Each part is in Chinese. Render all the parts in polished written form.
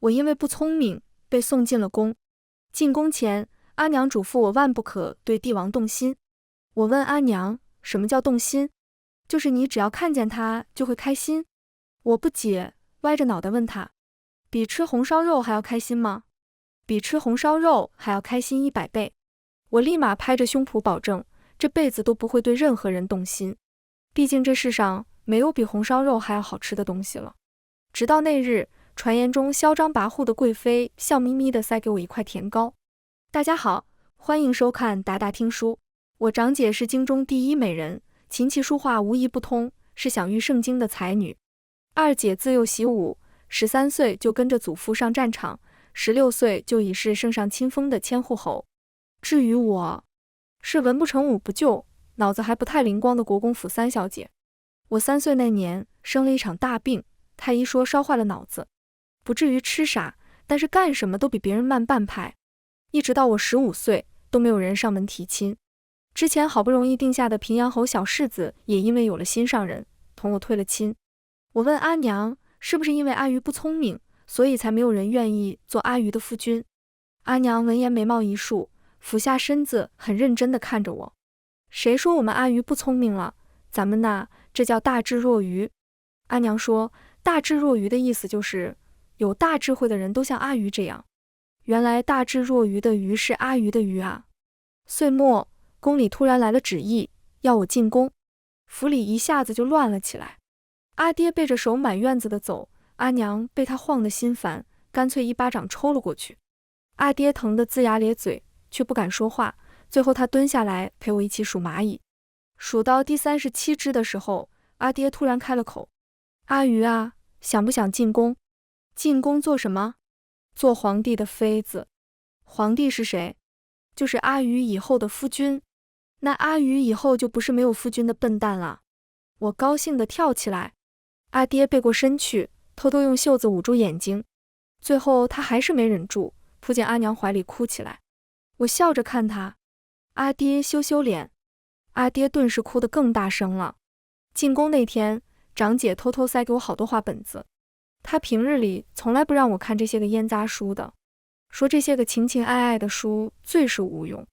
我因为不聪明，被送进了宫。进宫前，阿娘嘱咐我万不可对帝王动心。我问阿娘，什么叫动心？就是你只要看见他就会开心。我不解，歪着脑袋问他，比吃红烧肉还要开心吗？比吃红烧肉还要开心100倍。我立马拍着胸脯保证，这辈子都不会对任何人动心。毕竟这世上没有比红烧肉还要好吃的东西了。直到那日，传言中嚣张跋扈的贵妃笑眯眯地塞给我一块甜糕。大家好，欢迎收看达达听书。我长姐是京中第一美人，琴棋书画无一不通，是享誉盛京的才女。二姐自幼习武，13岁就跟着祖父上战场，16岁就已是圣上亲封的千户侯。至于我，是文不成武不就，脑子还不太灵光的国公府3小姐。我3岁那年生了一场大病，太医说烧坏了脑子，不至于痴傻，但是干什么都比别人慢半拍。一直到我15岁，都没有人上门提亲。之前好不容易定下的平阳侯小世子，也因为有了心上人，同我退了亲。我问阿娘，是不是因为阿谀不聪明，所以才没有人愿意做阿谀的夫君？阿娘闻言眉毛一竖，俯下身子，很认真地看着我。谁说我们阿谀不聪明了？咱们呐，这叫大智若愚。阿娘说，大智若愚的意思就是有大智慧的人都像阿谀这样。原来大智若愚的愚是阿谀的愚啊。岁末，宫里突然来了旨意，要我进宫，府里一下子就乱了起来。阿爹背着手满院子的走，阿娘被他晃得心烦，干脆一巴掌抽了过去。阿爹疼得龇牙咧嘴，却不敢说话。最后他蹲下来陪我一起数蚂蚁，数到第37只的时候，阿爹突然开了口，阿鱼啊，想不想进宫？进宫做什么？做皇帝的妃子。皇帝是谁？就是阿鱼以后的夫君。那阿鱼以后就不是没有夫君的笨蛋了。我高兴地跳起来。阿爹背过身去，偷偷用袖子捂住眼睛，最后他还是没忍住，扑进阿娘怀里哭起来。我笑着看他，阿爹羞羞脸。阿爹顿时哭得更大声了。进宫那天，长姐偷偷塞给我好多画本子，她平日里从来不让我看这些个烟杂书的，说这些个情情爱爱的书最是无用。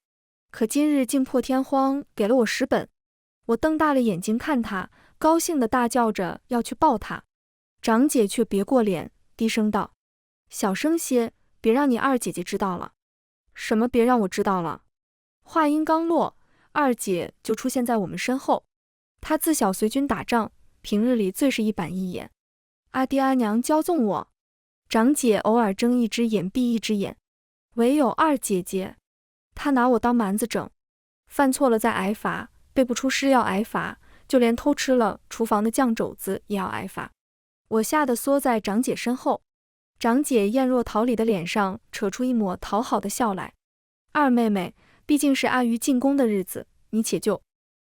可今日竟破天荒给了我10本。我瞪大了眼睛看她，高兴地大叫着要去抱她。长姐却别过脸，低声道，小声些，别让你二姐姐知道了。什么别让我知道了？话音刚落，二姐就出现在我们身后。她自小随军打仗，平日里最是一板一眼。阿爹阿娘骄纵我，长姐偶尔睁一只眼闭一只眼，唯有二姐姐，她拿我当蛮子整，犯错了再挨罚，背不出诗要挨罚，就连偷吃了厨房的酱肘子也要挨罚。我吓得缩在长姐身后，长姐艳若桃李的脸上扯出一抹讨好的笑来。二妹妹，毕竟是阿鱼进宫的日子，你且就。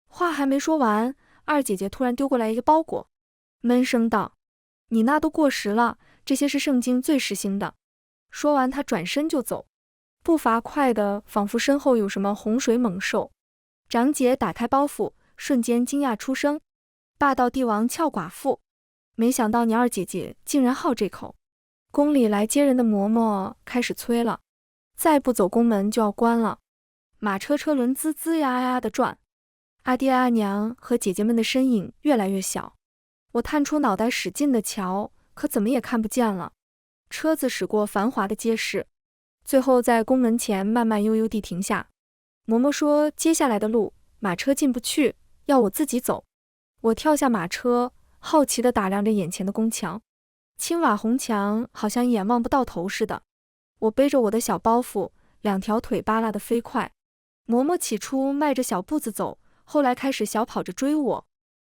话还没说完，二姐姐突然丢过来一个包裹，闷声道，你那都过时了，这些是圣经最时兴的。说完她转身就走，步伐快的仿佛身后有什么洪水猛兽。长姐打开包袱，瞬间惊讶出声，霸道帝王俏寡妇，没想到你二姐姐竟然好这口。宫里来接人的嬷嬷开始催了，再不走宫门就要关了。马车车轮吱吱呀呀的转，阿爹阿娘和姐姐们的身影越来越小。我探出脑袋使劲的瞧，可怎么也看不见了。车子驶过繁华的街市，最后在宫门前慢慢悠悠地停下。嬷嬷说接下来的路马车进不去，要我自己走。我跳下马车，好奇地打量着眼前的宫墙，青瓦红墙好像一眼望不到头似的。我背着我的小包袱，2条腿扒拉得飞快。嬷嬷起初迈着小步子走，后来开始小跑着追我。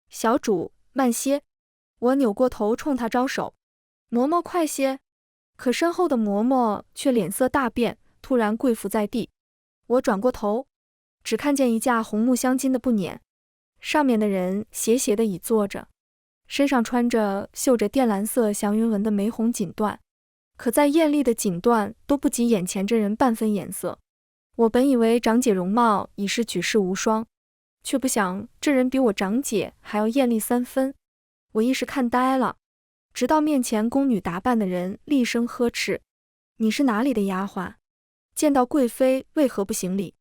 小主，慢些。我扭过头冲她招手，嬷嬷快些。可身后的嬷嬷却脸色大变，突然跪伏在地。我转过头，只看见一架红木镶金的布辇，上面的人斜斜地倚坐着，身上穿着绣着靛蓝色祥云纹的玫红锦缎，可再艳丽的锦缎都不及眼前这人半分颜色。我本以为长姐容貌已是举世无双，却不想这人比我长姐还要艳丽3分。我一时看呆了。直到面前宫女打扮的人厉声呵斥：“你是哪里的丫鬟？见到贵妃为何不行礼？”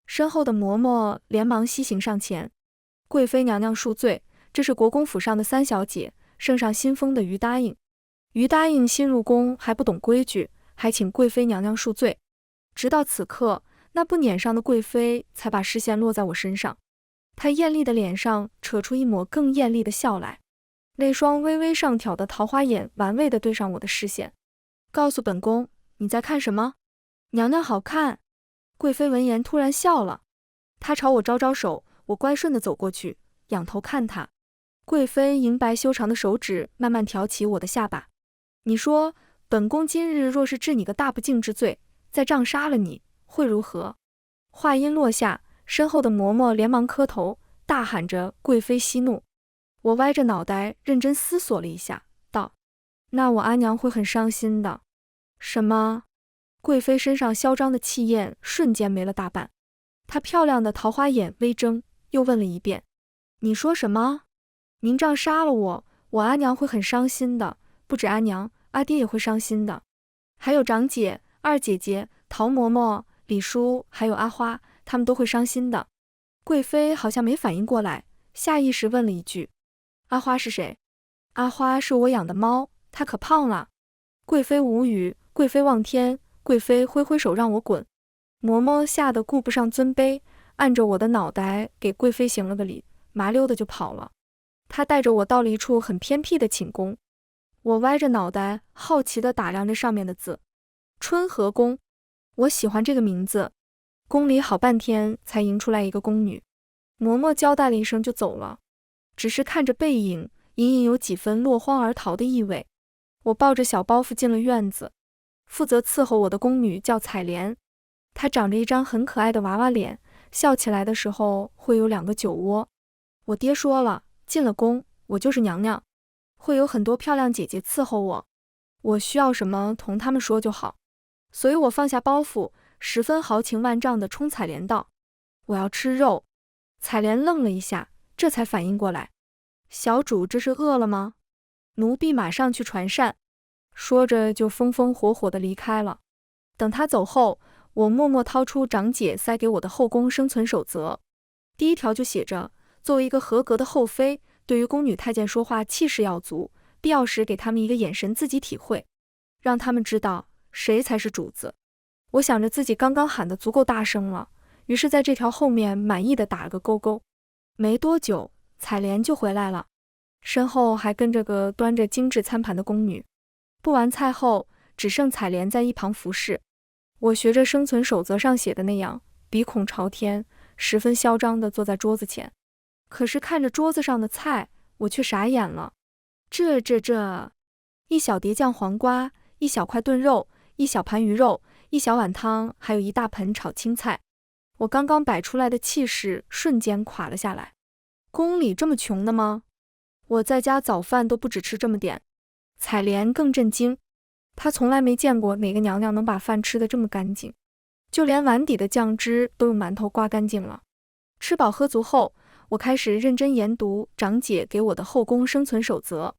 身后的嬷嬷连忙西行上前：“贵妃娘娘恕罪，这是国公府上的三小姐，圣上新封的于答应。于答应新入宫还不懂规矩，还请贵妃娘娘恕罪。”直到此刻，那不撵上的贵妃才把视线落在我身上，她艳丽的脸上扯出一抹更艳丽的笑来，那双微微上挑的桃花眼玩味地对上我的视线。告诉本宫，你在看什么？娘娘好看。贵妃闻言突然笑了，她朝我招招手，我乖顺地走过去，仰头看她。贵妃银白修长的手指慢慢挑起我的下巴。你说，本宫今日若是治你个大不敬之罪，再杖杀了你，会如何？话音落下，身后的嬷嬷连忙磕头，大喊着贵妃息怒。我歪着脑袋认真思索了一下，道：那我阿娘会很伤心的。什么？贵妃身上嚣张的气焰瞬间没了大半，她漂亮的桃花眼微睁，又问了一遍：你说什么？您杖杀了我，我阿娘会很伤心的，不止阿娘，阿爹也会伤心的，还有长姐、二姐姐、陶嬷嬷、李叔还有阿花，他们都会伤心的。贵妃好像没反应过来，下意识问了一句：阿花是谁？阿花是我养的猫，它可胖了。贵妃无语，贵妃望天，贵妃挥挥手让我滚。嬷嬷吓得顾不上尊卑，按着我的脑袋给贵妃行了个礼，麻溜的就跑了。她带着我到了一处很偏僻的寝宫，我歪着脑袋好奇地打量着上面的字：春和宫。我喜欢这个名字。宫里好半天才迎出来一个宫女，嬷嬷交代了一声就走了，只是看着背影，隐隐有几分落荒而逃的意味。我抱着小包袱进了院子，负责伺候我的宫女叫采莲，她长着一张很可爱的娃娃脸，笑起来的时候会有2个酒窝。我爹说了，进了宫，我就是娘娘，会有很多漂亮姐姐伺候我，我需要什么同她们说就好。所以我放下包袱，十分豪情万丈地冲采莲道：我要吃肉。采莲愣了一下，这才反应过来，小主这是饿了吗？奴婢马上去传膳。说着就风风火火地离开了。等他走后，我默默掏出长姐塞给我的后宫生存守则，第1条就写着：作为一个合格的后妃，对于宫女太监说话气势要足，必要时给他们一个眼神自己体会，让他们知道谁才是主子。我想着自己刚刚喊得足够大声了，于是在这条后面满意的打了个勾勾。没多久，采莲就回来了，身后还跟着个端着精致餐盘的宫女。布完菜后，只剩采莲在一旁服侍。我学着生存守则上写的那样，鼻孔朝天，十分嚣张地坐在桌子前。可是看着桌子上的菜，我却傻眼了。这一小碟酱黄瓜，一小块炖肉，一小盘鱼肉，一小碗汤，还有一大盆炒青菜。我刚刚摆出来的气势瞬间垮了下来。宫里这么穷的吗？我在家早饭都不只吃这么点。采莲更震惊，她从来没见过哪个娘娘能把饭吃得这么干净，就连碗底的酱汁都用馒头刮干净了。吃饱喝足后，我开始认真研读长姐给我的后宫生存守则。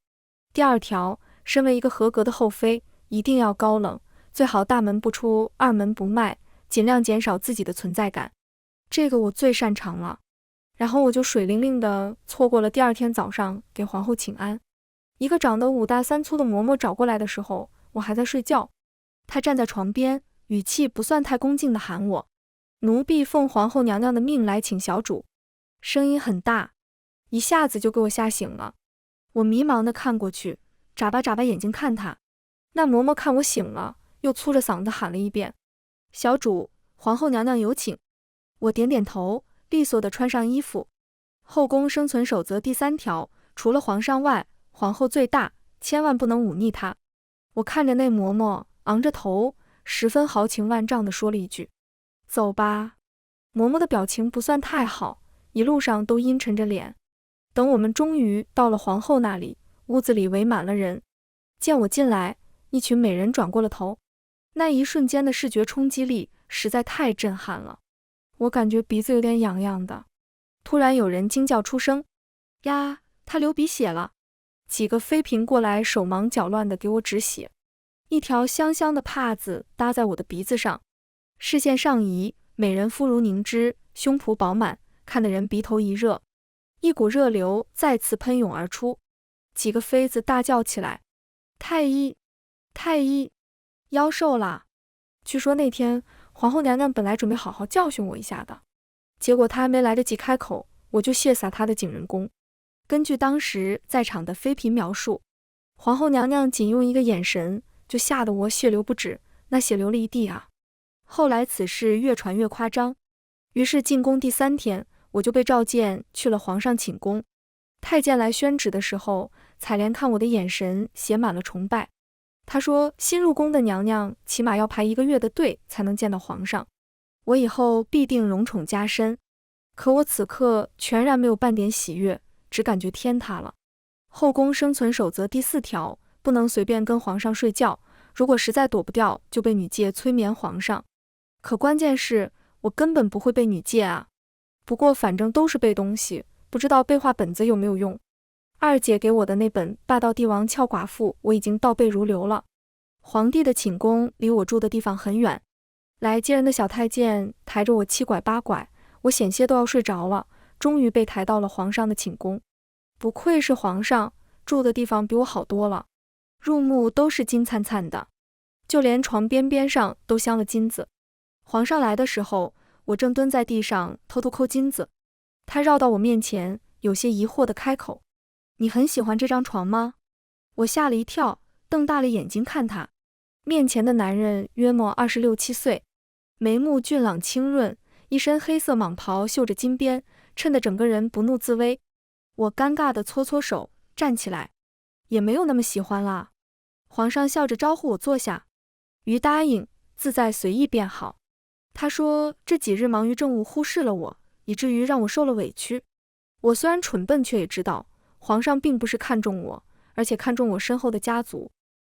第2条，身为一个合格的后妃，一定要高冷，最好大门不出，二门不迈，尽量减少自己的存在感。这个我最擅长了。然后我就水灵灵的错过了第2天早上给皇后请安。一个长得5大3粗的嬷嬷找过来的时候，我还在睡觉。她站在床边，语气不算太恭敬地喊我：奴婢奉皇后娘娘的命来请小主。声音很大，一下子就给我吓醒了。我迷茫地看过去，眨巴眨巴眼睛看她。那嬷嬷看我醒了，又粗着嗓子喊了一遍：小主，皇后娘娘有请。我点点头，利索地穿上衣服。后宫生存守则第3条，除了皇上外，皇后最大，千万不能忤逆她。我看着那嬷嬷，昂着头，十分豪情万丈地说了一句：走吧。嬷嬷的表情不算太好，一路上都阴沉着脸。等我们终于到了皇后那里，屋子里围满了人。见我进来，一群美人转过了头。那一瞬间的视觉冲击力实在太震撼了，我感觉鼻子有点痒痒的。突然有人惊叫出声：呀，她流鼻血了！几个妃嫔过来手忙脚乱地给我止血，一条香香的帕子搭在我的鼻子上，视线上移，美人肤如凝脂，胸脯饱满，看得人鼻头一热，一股热流再次喷涌而出。几个妃子大叫起来：太医，太医，夭寿了！据说那天皇后娘娘本来准备好好教训我一下的，结果她还没来得及开口，我就卸洒她的景仁宫。根据当时在场的妃嫔描述，皇后娘娘仅用一个眼神就吓得我血流不止，那血流了一地啊。后来此事越传越夸张，于是进宫第3天，我就被召见去了皇上寝宫。太监来宣旨的时候，采莲看我的眼神写满了崇拜。他说新入宫的娘娘起码要排1个月的队才能见到皇上，我以后必定荣宠加身。可我此刻全然没有半点喜悦，只感觉天塌了。后宫生存守则第4条，不能随便跟皇上睡觉，如果实在躲不掉，就被女戒催眠皇上。可关键是我根本不会背女戒啊。不过反正都是背东西，不知道背画本子有没有用。二姐给我的那本《霸道帝王俏寡妇》我已经倒背如流了。皇帝的寝宫离我住的地方很远，来接人的小太监抬着我7拐8拐，我险些都要睡着了，终于被抬到了皇上的寝宫。不愧是皇上，住的地方比我好多了，入目都是金灿灿的，就连床边边上都镶了金子。皇上来的时候，我正蹲在地上偷偷抠金子，他绕到我面前，有些疑惑地开口：你很喜欢这张床吗？我吓了一跳，瞪大了眼睛看他。面前的男人约莫26、7岁，眉目俊朗清润，一身黑色蟒袍绣着金边，衬得整个人不怒自威。我尴尬地搓搓手，站起来，也没有那么喜欢啦。皇上笑着招呼我坐下，于答应，自在随意便好。他说这几日忙于政务，忽视了我，以至于让我受了委屈。我虽然蠢笨，却也知道皇上并不是看重我，而且看重我身后的家族。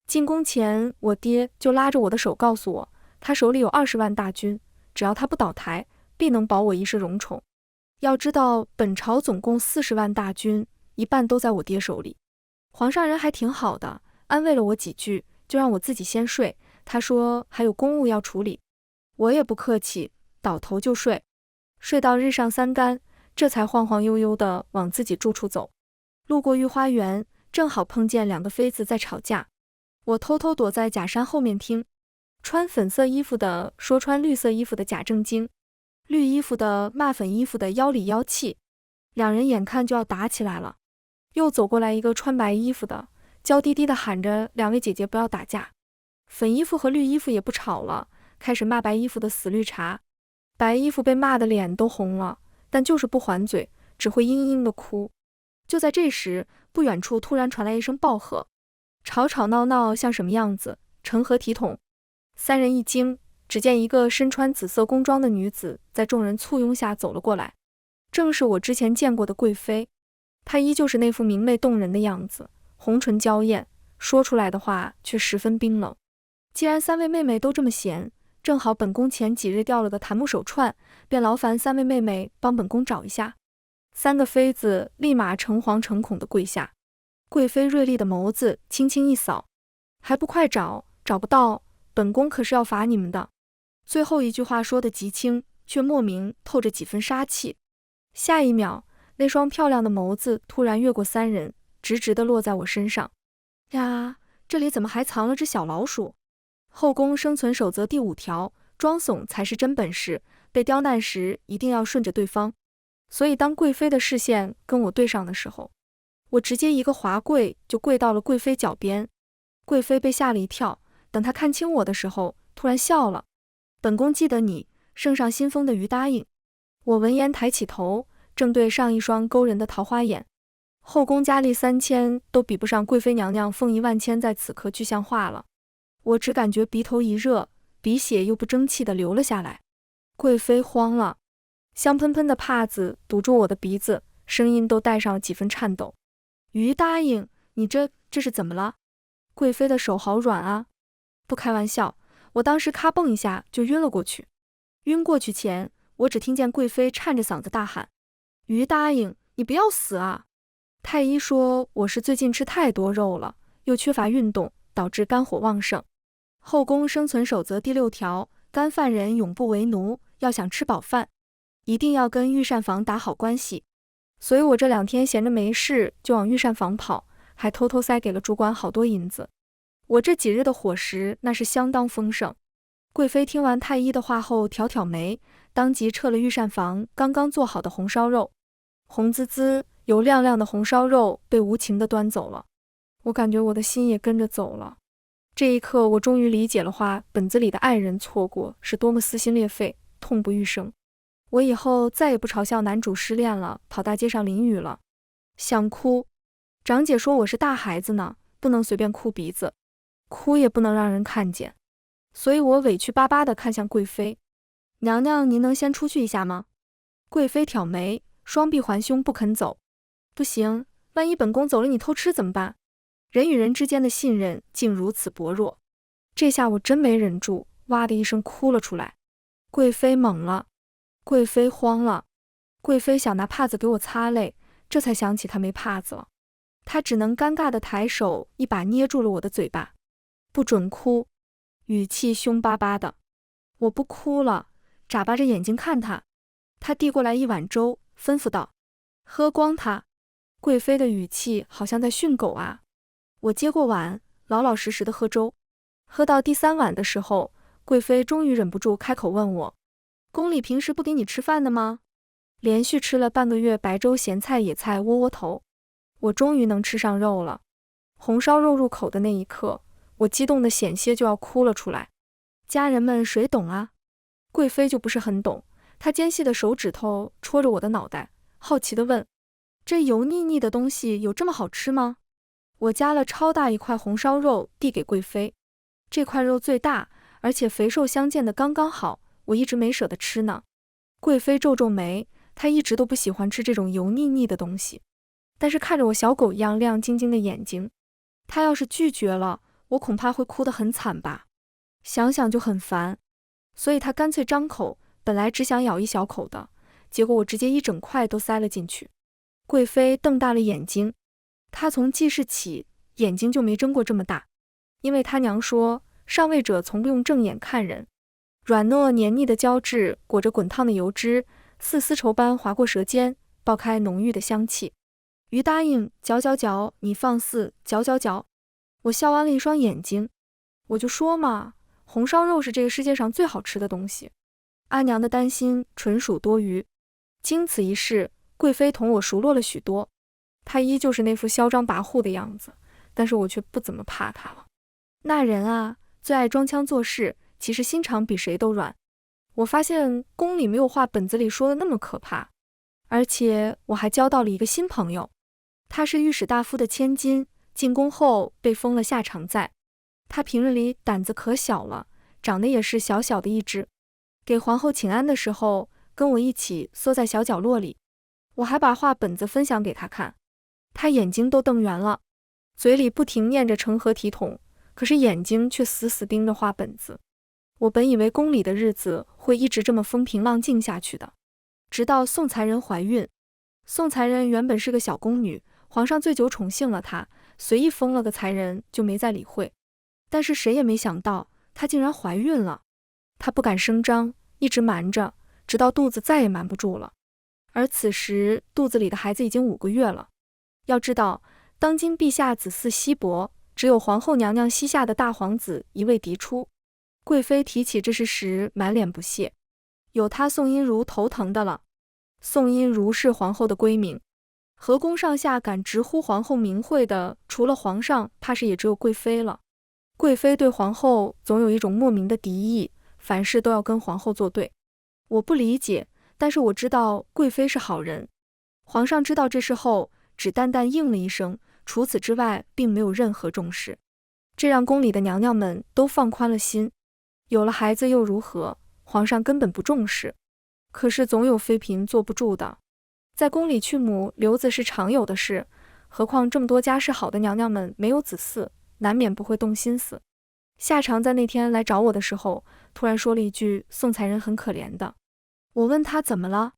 进宫前，我爹就拉着我的手告诉我，他手里有20万大军，只要他不倒台，必能保我一世荣宠。要知道本朝总共40万大军，一半都在我爹手里。皇上人还挺好的，安慰了我几句，就让我自己先睡，他说还有公务要处理。我也不客气，倒头就睡，睡到日上3竿，这才晃晃悠悠地往自己住处走。路过御花园，正好碰见2个妃子在吵架，我偷偷躲在假山后面听。穿粉色衣服的说穿绿色衣服的假正经，绿衣服的骂粉衣服的妖里妖气，两人眼看就要打起来了。又走过来一个穿白衣服的，娇滴滴的喊着2位姐姐不要打架。粉衣服和绿衣服也不吵了，开始骂白衣服的死绿茶。白衣服被骂的脸都红了，但就是不还嘴，只会嘤嘤的哭。就在这时，不远处突然传来一声暴喝，吵吵闹闹像什么样子，成何体统。3人一惊，只见一个身穿紫色宫装的女子在众人簇拥下走了过来，正是我之前见过的贵妃。她依旧是那副明媚动人的样子，红唇娇艳，说出来的话却十分冰冷。既然3位妹妹都这么闲，正好本宫前几日掉了个檀木手串，便劳烦3位妹妹帮本宫找一下。3个妃子立马诚惶诚恐地跪下。贵妃锐利的眸子轻轻一扫，还不快找，找不到，本宫可是要罚你们的。最后一句话说得极轻，却莫名透着几分杀气。下一秒，那双漂亮的眸子突然越过3人，直直地落在我身上。呀，这里怎么还藏了只小老鼠？后宫生存守则第5条，装怂才是真本事，被刁难时一定要顺着对方。所以当贵妃的视线跟我对上的时候，我直接一个滑跪就跪到了贵妃脚边。贵妃被吓了一跳，等她看清我的时候，突然笑了。本宫记得你，圣上新封的于答应。我闻言抬起头，正对上一双勾人的桃花眼。后宫佳丽3000都比不上贵妃娘娘凤仪万千在此刻具象化了。我只感觉鼻头一热，鼻血又不争气地流了下来。贵妃慌了，香喷喷的帕子堵住我的鼻子，声音都带上了几分颤抖。于答应，你这是怎么了？贵妃的手好软啊。不开玩笑，我当时咔蹦一下就晕了过去。晕过去前，我只听见贵妃颤着嗓子大喊：于答应，你不要死啊！太医说我是最近吃太多肉了，又缺乏运动，导致肝火旺盛。后宫生存守则第6条，干饭人永不为奴，要想吃饱饭，一定要跟御膳房打好关系。所以我这2天闲着没事就往御膳房跑，还偷偷塞给了主管好多银子。我这几日的伙食那是相当丰盛。贵妃听完太医的话后挑挑眉，当即撤了御膳房刚刚做好的红烧肉。红滋滋油亮亮的红烧肉被无情地端走了，我感觉我的心也跟着走了。这一刻我终于理解了话本子里的爱人错过是多么撕心裂肺，痛不欲生。我以后再也不嘲笑男主失恋了跑大街上淋雨了。想哭，长姐说我是大孩子呢，不能随便哭鼻子，哭也不能让人看见。所以我委屈巴巴地看向贵妃，娘娘您能先出去一下吗？贵妃挑眉，双臂环胸不肯走。不行，万一本宫走了你偷吃怎么办？人与人之间的信任竟如此薄弱。这下我真没忍住，哇的一声哭了出来。贵妃懵了，贵妃慌了，贵妃想拿帕子给我擦泪，这才想起她没帕子了。她只能尴尬地抬手一把捏住了我的嘴巴，不准哭，语气凶巴巴的。我不哭了，眨巴着眼睛看她。她递过来一碗粥，吩咐道：喝光它。贵妃的语气好像在训狗啊。我接过碗，老老实实的喝粥。喝到第3碗的时候，贵妃终于忍不住开口问我：宫里平时不给你吃饭的吗？连续吃了半个月白粥咸菜野菜窝窝头，我终于能吃上肉了。红烧肉入口的那一刻，我激动的险些就要哭了出来。家人们谁懂啊？贵妃就不是很懂，她尖细的手指头戳着我的脑袋，好奇地问：这油腻腻的东西有这么好吃吗？我夹了超大一块红烧肉递给贵妃，这块肉最大，而且肥瘦相间的刚刚好，我一直没舍得吃呢。贵妃皱皱眉，她一直都不喜欢吃这种油腻腻的东西，但是看着我小狗一样亮晶晶的眼睛，她要是拒绝了，我恐怕会哭得很惨吧。想想就很烦，所以她干脆张口，本来只想咬一小口的，结果我直接一整块都塞了进去。贵妃瞪大了眼睛，她从记事起眼睛就没睁过这么大，因为她娘说上位者从不用正眼看人。软糯黏腻的胶质裹着滚烫的油脂，似丝绸般划过舌尖，爆开浓郁的香气。鱼答应嚼嚼嚼，你放肆嚼嚼嚼。我笑弯了一双眼睛，我就说嘛，红烧肉是这个世界上最好吃的东西。阿娘的担心纯属多余。经此一事，贵妃同我熟络了许多，她依旧是那副嚣张跋扈的样子，但是我却不怎么怕她了。那人啊，最爱装腔作势，其实心肠比谁都软。我发现宫里没有话本子里说的那么可怕，而且我还交到了一个新朋友，他是御史大夫的千金，进宫后被封了下常在。他平日里胆子可小了，长得也是小小的一只。给皇后请安的时候，跟我一起缩在小角落里，我还把话本子分享给他看，他眼睛都瞪圆了，嘴里不停念着成何体统，可是眼睛却死死盯着话本子。我本以为宫里的日子会一直这么风平浪静下去的，直到宋才人怀孕。宋才人原本是个小宫女，皇上醉酒宠幸了她，随意封了个才人就没再理会。但是谁也没想到她竟然怀孕了，她不敢声张，一直瞒着，直到肚子再也瞒不住了。而此时肚子里的孩子已经5个月了。要知道，当今陛下子嗣稀薄，只有皇后娘娘膝下的大皇子一位嫡出。贵妃提起这事时满脸不屑，有她宋音如头疼的了。宋音如是皇后的闺名，河宫上下敢直呼皇后名讳的，除了皇上，怕是也只有贵妃了。贵妃对皇后总有一种莫名的敌意，凡事都要跟皇后作对。我不理解，但是我知道贵妃是好人。皇上知道这事后，只淡淡应了一声，除此之外并没有任何重视，这让宫里的娘娘们都放宽了心。有了孩子又如何？皇上根本不重视。可是总有妃嫔坐不住的，在宫里去母留子是常有的事，何况这么多家世好的娘娘们没有子嗣，难免不会动心思。夏常在那天来找我的时候，突然说了一句宋才人很可怜的。我问他怎么了，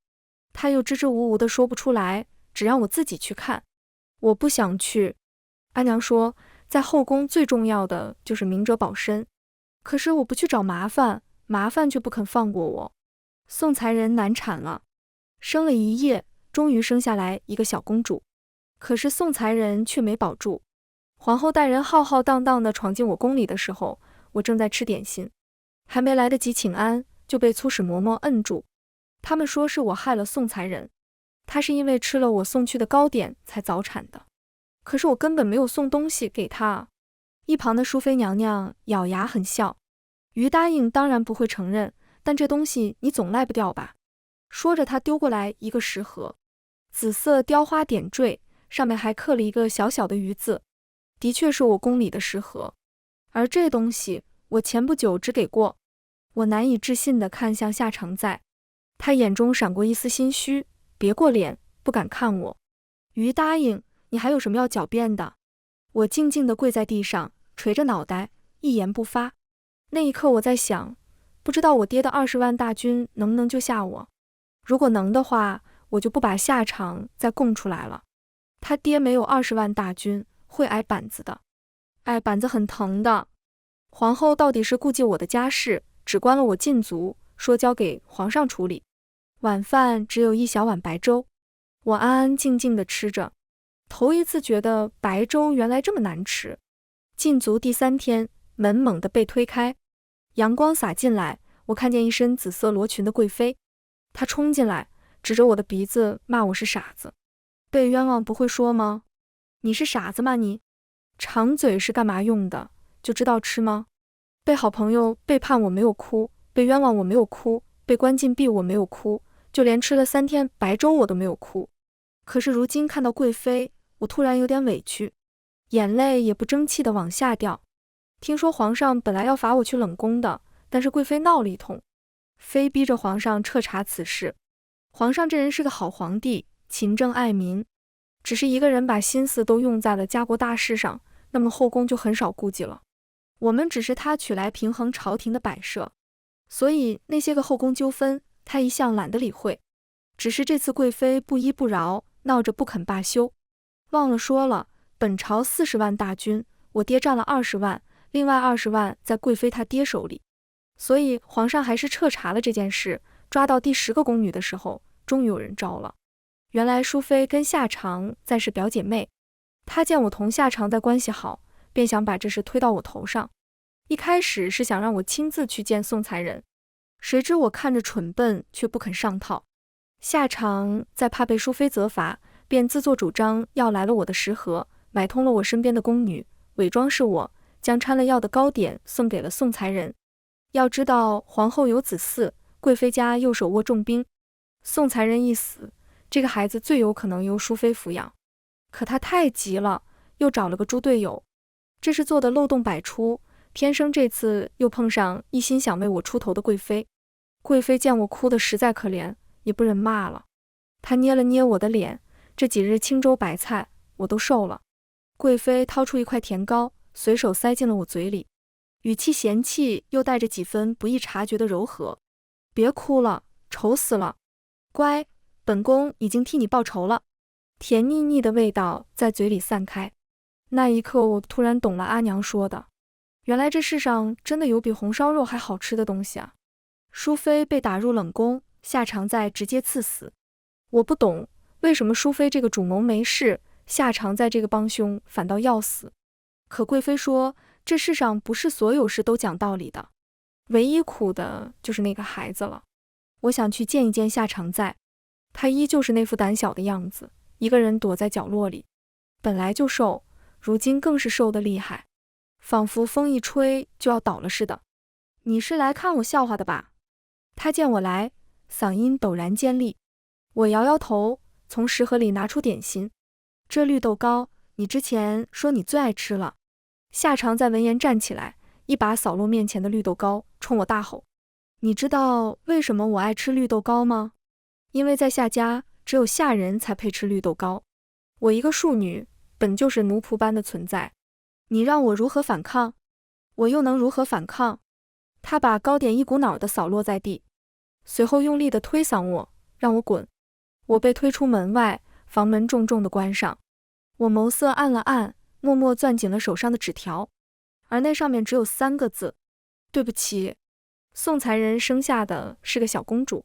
他又支支吾吾的说不出来，只让我自己去看。我不想去。阿娘说，在后宫最重要的就是明哲保身。可是我不去找麻烦，麻烦却不肯放过我。宋才人难产了，生了1夜，终于生下来一个小公主。可是宋才人却没保住。皇后带人浩浩荡荡地闯进我宫里的时候，我正在吃点心，还没来得及请安，就被粗使嬷嬷摁住。他们说是我害了宋才人，她是因为吃了我送去的糕点才早产的。可是我根本没有送东西给她。一旁的淑妃娘娘咬牙狠笑，于答应当然不会承认，但这东西你总赖不掉吧。说着她丢过来一个食盒，紫色雕花点缀，上面还刻了一个小小的鱼字，的确是我宫里的食盒。而这东西我前不久只给过。我难以置信地看向夏常在，他眼中闪过一丝心虚，别过脸，不敢看我。于答应，你还有什么要狡辩的？我静静地跪在地上，垂着脑袋，一言不发。那一刻我在想，不知道我爹的20万大军能不能救下我。如果能的话，我就不把夏常再供出来了。他爹没有20万大军，会挨板子的。挨板子很疼的。皇后到底是顾忌我的家事，只关了我禁足，说交给皇上处理。晚饭只有一小碗白粥，我安安静静地吃着，头一次觉得白粥原来这么难吃。禁足第3天，门猛地被推开，阳光洒进来，我看见一身紫色罗裙的贵妃，她冲进来，指着我的鼻子骂我是傻子。被冤枉不会说吗？你是傻子吗你？长嘴是干嘛用的？就知道吃吗？被好朋友背叛我没有哭，被冤枉我没有哭，被关禁闭我没有哭，就连吃了3天白粥我都没有哭。可是如今看到贵妃，我突然有点委屈，眼泪也不争气地往下掉。听说皇上本来要罚我去冷宫的，但是贵妃闹了一通，非逼着皇上彻查此事。皇上这人是个好皇帝，勤政爱民，只是一个人把心思都用在了家国大事上，那么后宫就很少顾忌了。我们只是他取来平衡朝廷的摆设，所以那些个后宫纠纷，他一向懒得理会。只是这次贵妃不依不饶，闹着不肯罢休。忘了说了，本朝40万大军，我爹占了20万，另外20万在贵妃他爹手里。所以皇上还是彻查了这件事，抓到第10个宫女的时候，终于有人招了。原来淑妃跟夏常在是表姐妹，她见我同夏常在关系好，便想把这事推到我头上。一开始是想让我亲自去见宋才人，谁知我看着蠢笨，却不肯上套。夏常在怕被淑妃责罚，便自作主张要来了我的食盒，买通了我身边的宫女，伪装是我，将掺了药的糕点送给了宋才人。要知道皇后有子嗣，贵妃家又手握重兵，宋才人一死，这个孩子最有可能由淑妃抚养。可他太急了，又找了个猪队友，这是做的漏洞百出。偏生这次又碰上一心想为我出头的贵妃。贵妃见我哭得实在可怜，也不忍骂了。她捏了捏我的脸，这几日清粥白菜我都瘦了。贵妃掏出一块甜糕，随手塞进了我嘴里，语气嫌弃又带着几分不易察觉的柔和。别哭了，愁死了。乖，本宫已经替你报仇了。甜腻腻的味道在嘴里散开。那一刻我突然懂了阿娘说的，原来这世上真的有比红烧肉还好吃的东西啊。淑妃被打入冷宫，夏常在直接赐死。我不懂，为什么淑妃这个主谋没事，夏常在这个帮凶反倒要死。可贵妃说，这世上不是所有事都讲道理的，唯一苦的就是那个孩子了。我想去见一见夏常在，他依旧是那副胆小的样子，一个人躲在角落里，本来就瘦，如今更是瘦得厉害，仿佛风一吹就要倒了似的。你是来看我笑话的吧？他见我来，嗓音陡然尖利。我摇摇头，从食盒里拿出点心。这绿豆糕，你之前说你最爱吃了。夏常在闻言站起来，一把扫落面前的绿豆糕，冲我大吼：你知道为什么我爱吃绿豆糕吗？因为在夏家，只有夏人才配吃绿豆糕。我一个庶女，本就是奴仆般的存在，你让我如何反抗？我又能如何反抗？他把糕点一股脑地扫落在地，随后用力地推搡我，让我滚。我被推出门外，房门重重地关上。我眸色暗了暗，默默攥紧了手上的纸条，而那上面只有3个字：对不起。宋才人生下的是个小公主，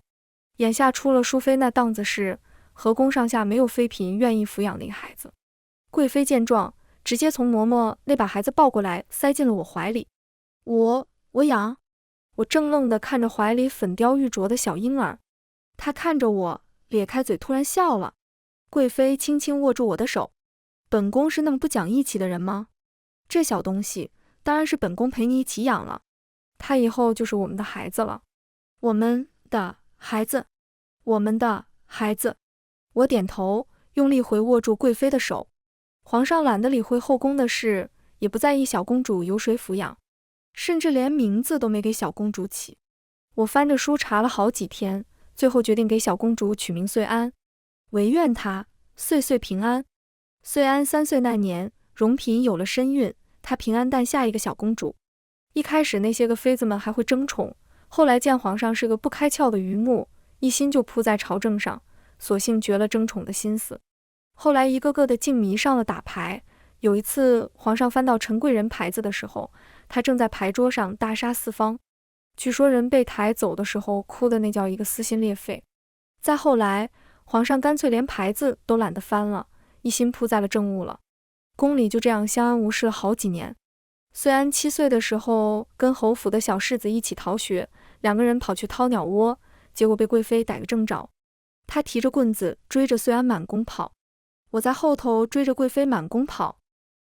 眼下出了淑妃那档子事，河宫上下没有妃嫔愿意抚养那个孩子。贵妃见状，直接从嬷嬷那把孩子抱过来，塞进了我怀里。我养。我怔愣地看着怀里粉雕玉琢的小婴儿，她看着我，咧开嘴突然笑了。贵妃轻轻握住我的手，本宫是那么不讲义气的人吗？这小东西当然是本宫陪你一起养了，他以后就是我们的孩子了。我们的孩子，我们的孩子。我点头，用力回握住贵妃的手。皇上懒得理会后宫的事，也不在意小公主由谁抚养，甚至连名字都没给小公主起。我翻着书查了好几天，最后决定给小公主取名岁安，唯愿她岁岁平安。岁安3岁那年，荣嫔有了身孕，她平安诞下一个小公主。一开始那些个妃子们还会争宠，后来见皇上是个不开窍的榆木，一心就扑在朝政上，索性绝了争宠的心思。后来一个个的竟迷上了打牌。有一次皇上翻到陈贵人牌子的时候，他正在牌桌上大杀四方，据说人被抬走的时候哭的那叫一个撕心裂肺。再后来皇上干脆连牌子都懒得翻了，一心扑在了政务了。宫里就这样相安无事了好几年。岁安7岁的时候，跟侯府的小世子一起逃学，2个人跑去掏鸟窝，结果被贵妃逮个正着。她提着棍子追着岁安满宫跑，我在后头追着贵妃满宫跑。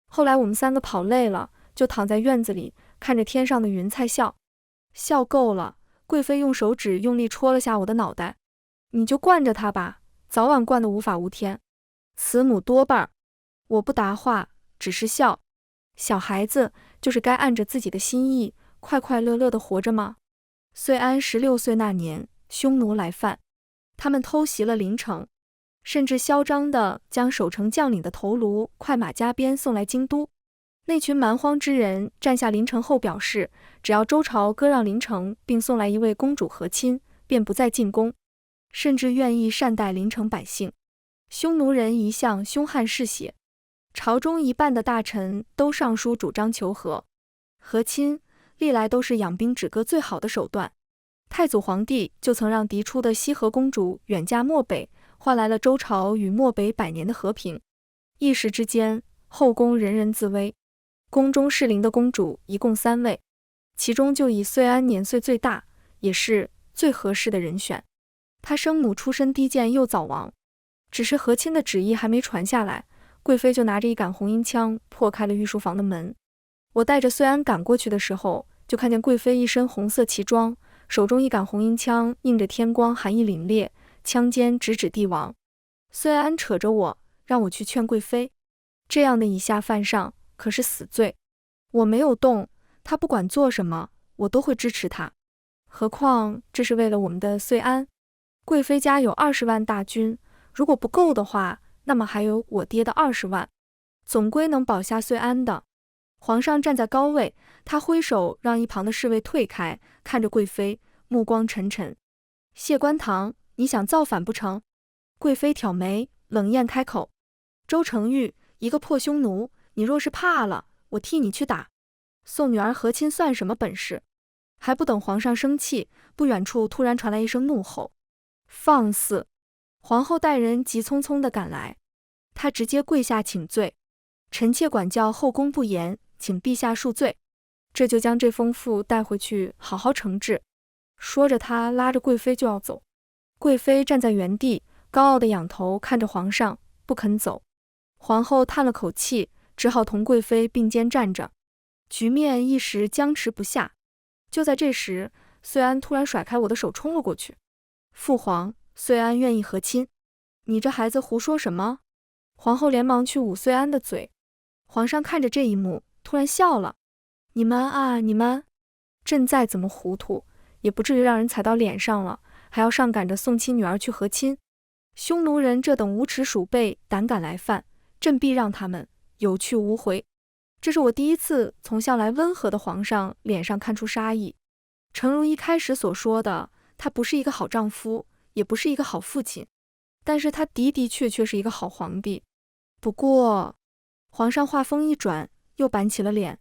后来我们3个跑累了，就躺在院子里看着天上的云彩笑。笑够了，贵妃用手指用力戳了下我的脑袋。你就惯着他吧，早晚惯得无法无天。慈母多半儿。我不答话，只是笑。小孩子就是该按着自己的心意，快快乐乐地活着吗？岁安16岁那年，匈奴来犯，他们偷袭了临城，甚至嚣张地将守城将领的头颅快马加鞭送来京都。那群蛮荒之人占下临城后表示，只要周朝割让临城并送来一位公主和亲，便不再进宫，甚至愿意善待临城百姓。匈奴人一向凶悍嗜血，朝中一半的大臣都上书主张求和。和亲历来都是养兵止戈最好的手段。太祖皇帝就曾让嫡出的西河公主远嫁漠北，换来了周朝与漠北100年的和平。一时之间，后宫人人自危。宫中适龄的公主一共3位，其中就以岁安年岁最大，也是最合适的人选。她生母出身低贱又早亡，只是和亲的旨意还没传下来，贵妃就拿着一杆红缨枪破开了御书房的门。我带着岁安赶过去的时候，就看见贵妃一身红色旗装，手中一杆红缨枪映着天光，寒意凛冽，枪尖直指帝王。岁安扯着我，让我去劝贵妃，这样的以下犯上可是死罪。我没有动，他不管做什么，我都会支持他。何况这是为了我们的岁安。贵妃家有20万大军，如果不够的话，那么还有我爹的20万，总归能保下岁安的。皇上站在高位，他挥手让一旁的侍卫退开，看着贵妃，目光沉沉。谢官堂，你想造反不成？贵妃挑眉，冷艳开口。周成玉，一个破匈奴，你若是怕了，我替你去打。送女儿和亲算什么本事？还不等皇上生气，不远处突然传来一声怒吼：放肆！皇后带人急匆匆地赶来，她直接跪下请罪：臣妾管教后宫不严，请陛下恕罪。这就将这封父带回去好好惩治。说着，她拉着贵妃就要走。贵妃站在原地，高傲地仰头看着皇上，不肯走。皇后叹了口气，只好同贵妃并肩站着，局面一时僵持不下。就在这时，岁安突然甩开我的手冲了过去。父皇，岁安愿意和亲。你这孩子胡说什么？皇后连忙去捂岁安的嘴。皇上看着这一幕，突然笑了。你们啊，你们，朕再怎么糊涂，也不至于让人踩到脸上了，还要上赶着送亲女儿去和亲。匈奴人这等无耻鼠辈胆敢来犯，朕必让他们有去无回。这是我第一次从向来温和的皇上脸上看出杀意。诚如一开始所说的，他不是一个好丈夫，也不是一个好父亲，但是他的确是一个好皇帝。不过，皇上话锋一转，又板起了脸。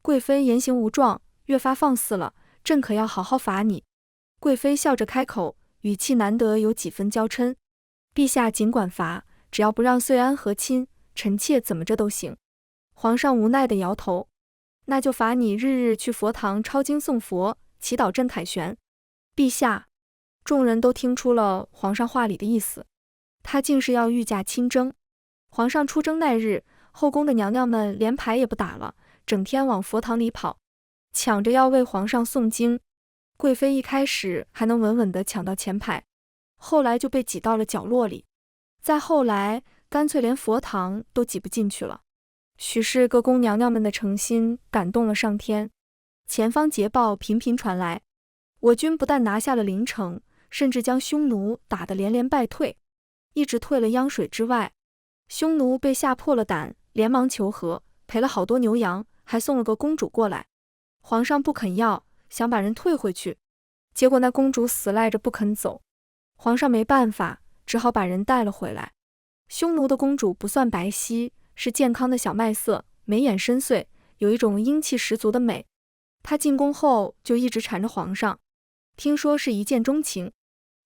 贵妃言行无状，越发放肆了，朕可要好好罚你。贵妃笑着开口，语气难得有几分娇嗔。陛下尽管罚，只要不让穗安和亲，臣妾怎么着都行。皇上无奈地摇头。那就罚你日日去佛堂抄经诵佛，祈祷朕凯旋。陛下，众人都听出了皇上话里的意思，他竟是要御驾亲征。皇上出征那日，后宫的娘娘们连牌也不打了，整天往佛堂里跑，抢着要为皇上诵经。贵妃一开始还能稳稳地抢到前排，后来就被挤到了角落里，再后来干脆连佛堂都挤不进去了。许是各宫娘娘们的诚心感动了上天，前方捷报频频传来，我军不但拿下了临城，甚至将匈奴打得连连败退，一直退了鞅水之外。匈奴被吓破了胆，连忙求和，赔了好多牛羊，还送了个公主过来。皇上不肯要，想把人退回去，结果那公主死赖着不肯走，皇上没办法，只好把人带了回来。匈奴的公主不算白皙，是健康的小麦色，眉眼深邃，有一种英气十足的美。她进宫后就一直缠着皇上，听说是一见钟情。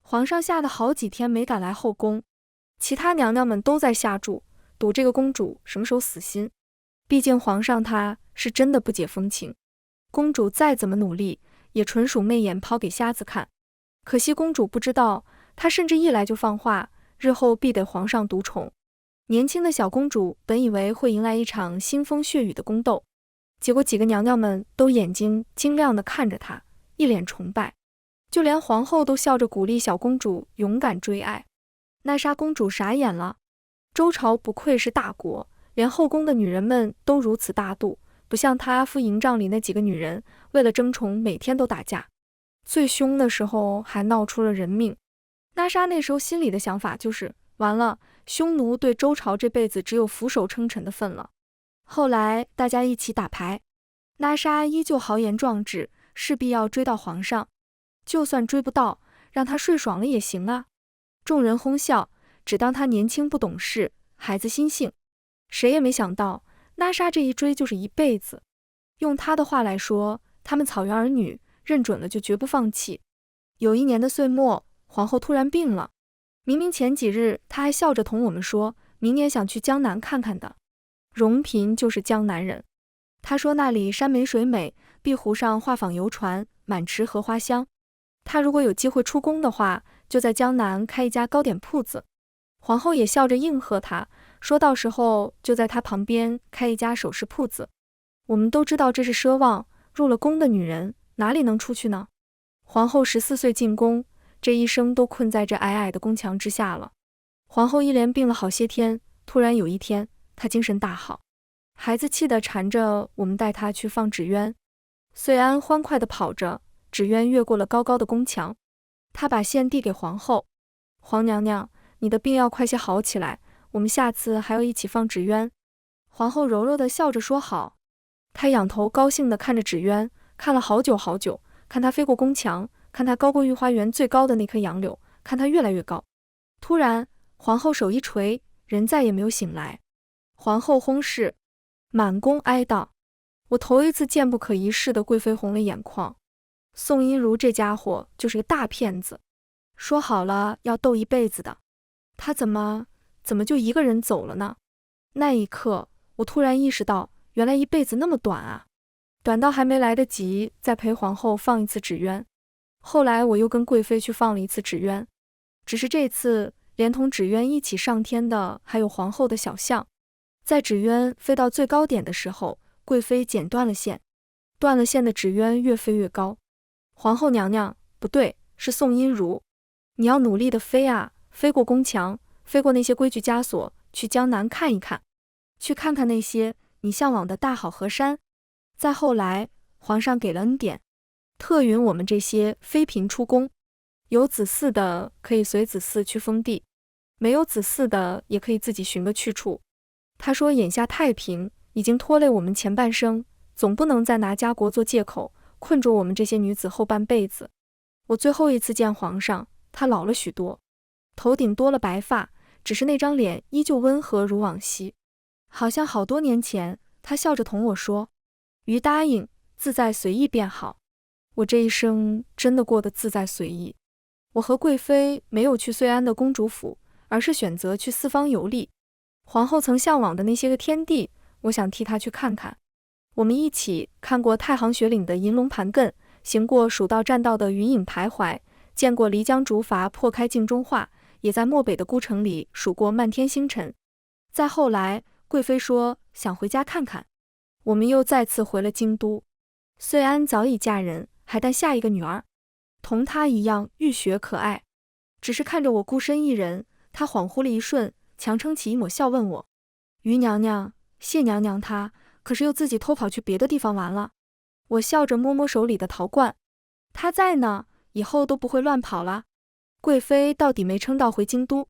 皇上吓得好几天没敢来后宫，其他娘娘们都在下注，赌这个公主什么时候死心。毕竟皇上他是真的不解风情，公主再怎么努力，也纯属媚眼抛给瞎子看。可惜公主不知道，她甚至一来就放话，日后必得皇上独宠。年轻的小公主本以为会迎来一场腥风血雨的宫斗，结果几个娘娘们都眼睛晶亮地看着她，一脸崇拜，就连皇后都笑着鼓励小公主勇敢追爱。奈莎公主傻眼了，周朝不愧是大国，连后宫的女人们都如此大度，不像她阿夫营帐里那几个女人，为了争宠每天都打架，最凶的时候还闹出了人命。娜莎那时候心里的想法就是，完了，匈奴对周朝这辈子只有俯首称臣的份了。后来大家一起打牌，娜莎依旧豪言壮志，势必要追到皇上，就算追不到，让他睡爽了也行啊。众人哄笑，只当他年轻不懂事，孩子心性。谁也没想到，娜莎这一追就是一辈子。用他的话来说，他们草原儿女认准了就绝不放弃。有一年的岁末，皇后突然病了，明明前几日她还笑着同我们说，明年想去江南看看的。荣嫔就是江南人，她说那里山美水美，碧湖上画舫游船，满池荷花香。她如果有机会出宫的话，就在江南开一家糕点铺子。皇后也笑着应和她，说到时候就在她旁边开一家首饰铺子。我们都知道这是奢望，入了宫的女人哪里能出去呢？皇后14岁进宫，这一生都困在这矮矮的宫墙之下了。皇后一连病了好些天，突然有一天，她精神大好，孩子气地缠着我们带她去放纸鸢。穗安欢快地跑着，纸鸢越过了高高的宫墙，她把线递给皇后，皇娘娘，你的病要快些好起来，我们下次还要一起放纸鸢。皇后柔柔地笑着说好。她仰头高兴地看着纸鸢，看了好久好久，看它飞过宫墙，看它高过御花园最高的那棵杨柳，看它越来越高。突然，皇后手一垂，人再也没有醒来。皇后薨逝，满宫哀悼。我头一次见不可一世的贵妃红了眼眶。宋音如这家伙就是个大骗子，说好了要斗一辈子的，他怎么就一个人走了呢？那一刻，我突然意识到，原来一辈子那么短啊，短到还没来得及再陪皇后放一次纸鸢。后来我又跟贵妃去放了一次纸鸢，只是这次连同纸鸢一起上天的还有皇后的小象。在纸鸢飞到最高点的时候，贵妃剪断了线，断了线的纸鸢越飞越高。皇后娘娘，不对，是宋音如，你要努力的飞啊，飞过宫墙，飞过那些规矩枷锁，去江南看一看，去看看那些你向往的大好河山。再后来，皇上给了恩典，特允我们这些妃嫔出宫，有子嗣的可以随子嗣去封地，没有子嗣的也可以自己寻个去处。他说眼下太平已经拖累我们前半生，总不能再拿家国做借口，困住我们这些女子后半辈子。我最后一次见皇上，他老了许多，头顶多了白发，只是那张脸依旧温和如往昔，好像好多年前。他笑着同我说：“鱼答应，自在随意便好。”我这一生真的过得自在随意。我和贵妃没有去遂安的公主府，而是选择去四方游历。皇后曾向往的那些个天地，我想替她去看看。我们一起看过太行雪岭的银龙盘亘，行过蜀道栈道的云影徘徊，见过漓江竹筏破开镜中画，也在漠北的孤城里数过漫天星辰。再后来，贵妃说想回家看看，我们又再次回了京都。遂安早已嫁人，还诞下一个女儿，同她一样玉雪可爱。只是看着我孤身一人，她恍惚了一瞬，强撑起一抹笑问我：“于娘娘，谢娘娘她可是又自己偷跑去别的地方玩了？”我笑着摸摸手里的陶罐，她在呢，以后都不会乱跑了。贵妃到底没撑到回京都，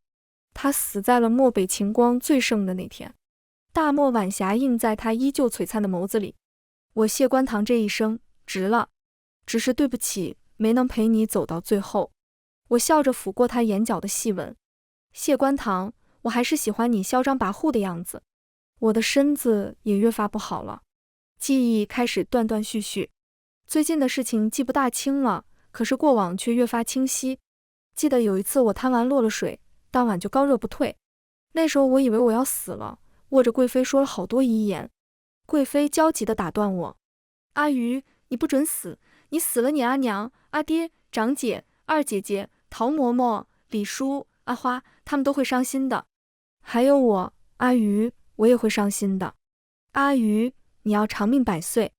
她死在了漠北晴光最盛的那天。大漠晚霞映在她依旧璀璨的眸子里。我谢官堂这一生值了，只是对不起，没能陪你走到最后。我笑着抚过她眼角的细纹。谢官堂，我还是喜欢你嚣张跋扈的样子。我的身子也越发不好了，记忆开始断断续续。最近的事情记不大清了，可是过往却越发清晰。记得有一次我贪玩落了水，当晚就高热不退。那时候我以为我要死了，握着贵妃说了好多遗言。贵妃焦急地打断我：“阿鱼，你不准死，你死了，你阿娘、阿爹、长姐、二姐姐、陶嬷嬷、李叔、阿花，他们都会伤心的。还有我，阿鱼，我也会伤心的。阿鱼，你要长命百岁。”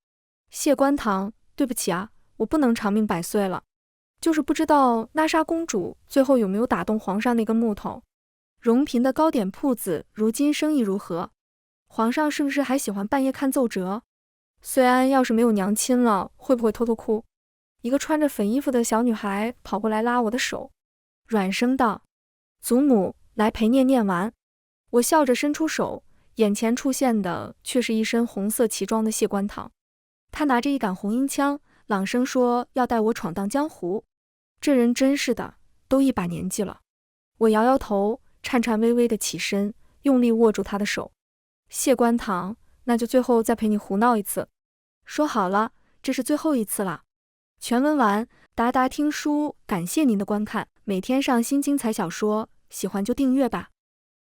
谢官堂，对不起啊，我不能长命百岁了。就是不知道那莎公主最后有没有打动皇上那根木头。荣嫔的糕点铺子如今生意如何？皇上是不是还喜欢半夜看奏折？遂安要是没有娘亲了，会不会偷偷哭？一个穿着粉衣服的小女孩跑过来拉我的手，软声道：“祖母，来陪念念完。”我笑着伸出手，眼前出现的却是一身红色旗装的谢官堂。他拿着一杆红缨枪，朗声说要带我闯荡江湖。这人真是的，都一把年纪了。我摇摇头，颤颤巍巍地起身，用力握住他的手。谢官堂，那就最后再陪你胡闹一次。说好了，这是最后一次了。全文完，达达听书，感谢您的观看，每天上新精彩小说，喜欢就订阅吧。